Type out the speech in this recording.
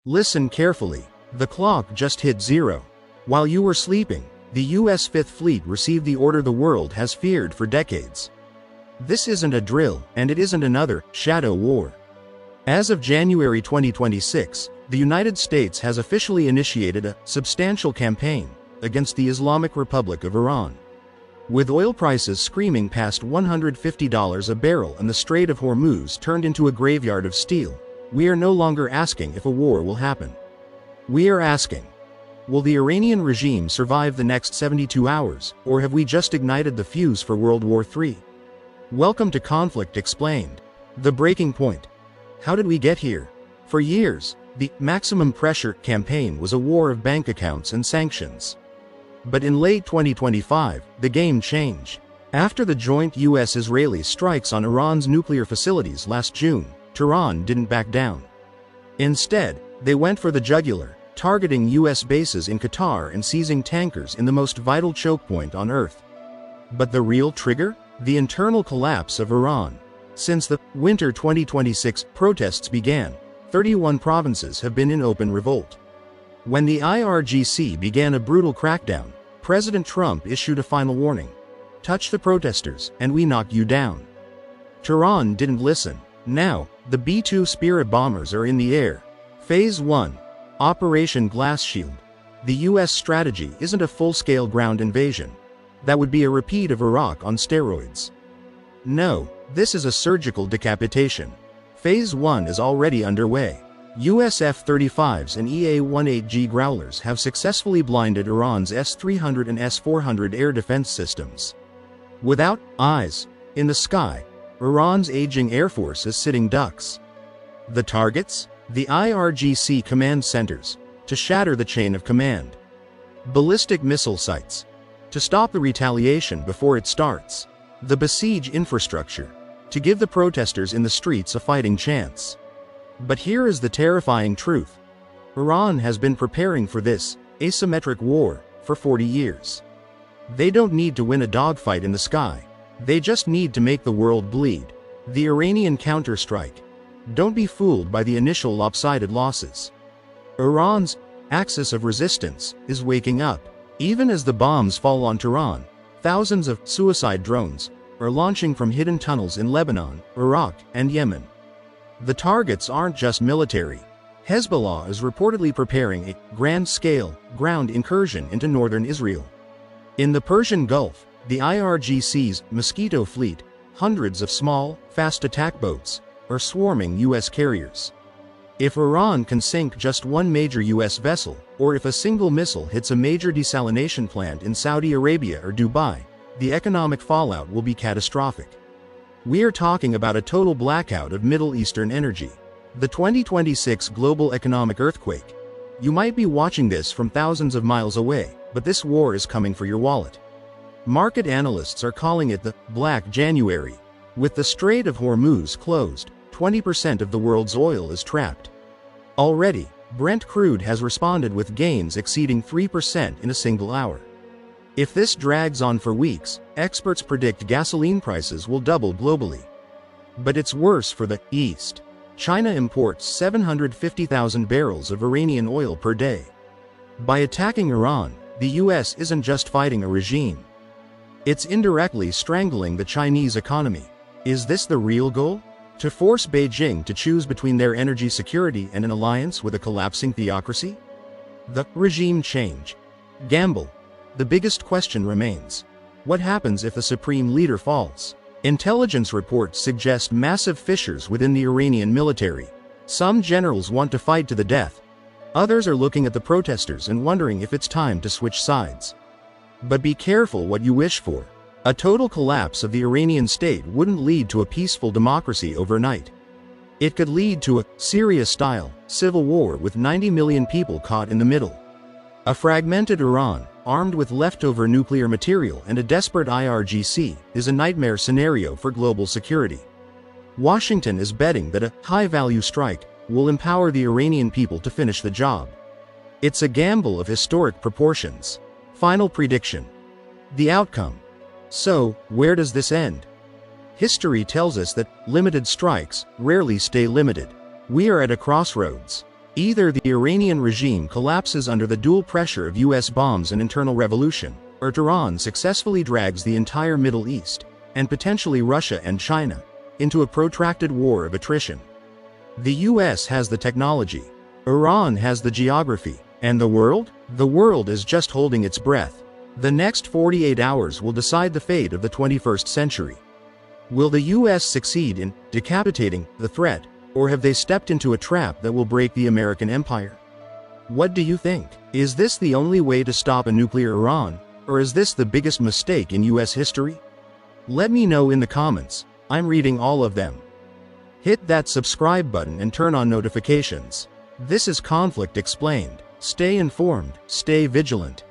Listen carefully. The clock just hit zero. While you were sleeping, the U.S. Fifth Fleet received the order the world has feared for decades. This isn't a drill, and it isn't another shadow war. As of January 2026, the United States has officially initiated a substantial campaign against the Islamic Republic of Iran. With oil prices screaming past $150 a barrel and the Strait of Hormuz turned into a graveyard of steel, we are no longer asking if a war will happen. We are asking, will the Iranian regime survive the next 72 hours, or have we just ignited the fuse for World War III? Welcome to Conflict Explained. The breaking point. How did we get here? For years, the maximum pressure campaign was a war of bank accounts and sanctions. But in late 2025, the game changed. After the joint US-Israeli strikes on Iran's nuclear facilities last June, Tehran didn't back down. Instead, they went for the jugular, targeting US bases in Qatar and seizing tankers in the most vital choke point on Earth. But the real trigger? The internal collapse of Iran. Since the winter 2026 protests began, 31 provinces have been in open revolt. When the IRGC began a brutal crackdown, President Trump issued a final warning. Touch the protesters, and we knock you down. Tehran didn't listen. Now, the B-2 Spirit bombers are in the air. Phase 1. Operation Glass Shield. The US strategy isn't a full-scale ground invasion. That would be a repeat of Iraq on steroids. No, this is a surgical decapitation. Phase 1 is already underway. US F-35s and EA-18G Growlers have successfully blinded Iran's S-300 and S-400 air defense systems. Without eyes in the sky, Iran's aging air force is sitting ducks. The targets? The IRGC command centers, to shatter the chain of command. Ballistic missile sites, to stop the retaliation before it starts. The besiege infrastructure, to give the protesters in the streets a fighting chance. But here is the terrifying truth. Iran has been preparing for this asymmetric war for 40 years. They don't need to win a dogfight in the sky. They just need to make the world bleed. The Iranian counterstrike. Don't be fooled by the initial lopsided losses. Iran's axis of resistance is waking up. Even as the bombs fall on Tehran, thousands of suicide drones are launching from hidden tunnels in Lebanon, Iraq, and Yemen. The targets aren't just military. Hezbollah is reportedly preparing a grand-scale ground incursion into northern Israel. In the Persian Gulf, the IRGC's Mosquito Fleet, hundreds of small, fast attack boats, are swarming US carriers. If Iran can sink just one major US vessel, or if a single missile hits a major desalination plant in Saudi Arabia or Dubai, the economic fallout will be catastrophic. We are talking about a total blackout of Middle Eastern energy. The 2026 global economic earthquake. You might be watching this from thousands of miles away, but this war is coming for your wallet. Market analysts are calling it the Black January. With the Strait of Hormuz closed, 20% of the world's oil is trapped. Already, Brent crude has responded with gains exceeding 3% in a single hour. If this drags on for weeks, experts predict gasoline prices will double globally. But it's worse for the East. China imports 750,000 barrels of Iranian oil per day. By attacking Iran, the US isn't just fighting a regime. It's indirectly strangling the Chinese economy. Is this the real goal? To force Beijing to choose between their energy security and an alliance with a collapsing theocracy? The regime change. Gamble. The biggest question remains. What happens if the supreme leader falls? Intelligence reports suggest massive fissures within the Iranian military. Some generals want to fight to the death. Others are looking at the protesters and wondering if it's time to switch sides. But be careful what you wish for. A total collapse of the Iranian state wouldn't lead to a peaceful democracy overnight. It could lead to a Syria-style civil war with 90 million people caught in the middle. A fragmented Iran, armed with leftover nuclear material and a desperate IRGC, is a nightmare scenario for global security. Washington is betting that a high-value strike will empower the Iranian people to finish the job. It's a gamble of historic proportions. Final prediction. The outcome. So, where does this end? History tells us that limited strikes rarely stay limited. We are at a crossroads. Either the Iranian regime collapses under the dual pressure of US bombs and internal revolution, or Tehran successfully drags the entire Middle East, and potentially Russia and China, into a protracted war of attrition. The US has the technology, Iran has the geography, and the world? The world is just holding its breath. The next 48 hours will decide the fate of the 21st century. Will the US succeed in decapitating the threat, or have they stepped into a trap that will break the American empire? What do you think? Is this the only way to stop a nuclear Iran, or is this the biggest mistake in US history? Let me know in the comments. I'm reading all of them. Hit that subscribe button and turn on notifications. This is Conflict Explained. Stay informed, stay vigilant.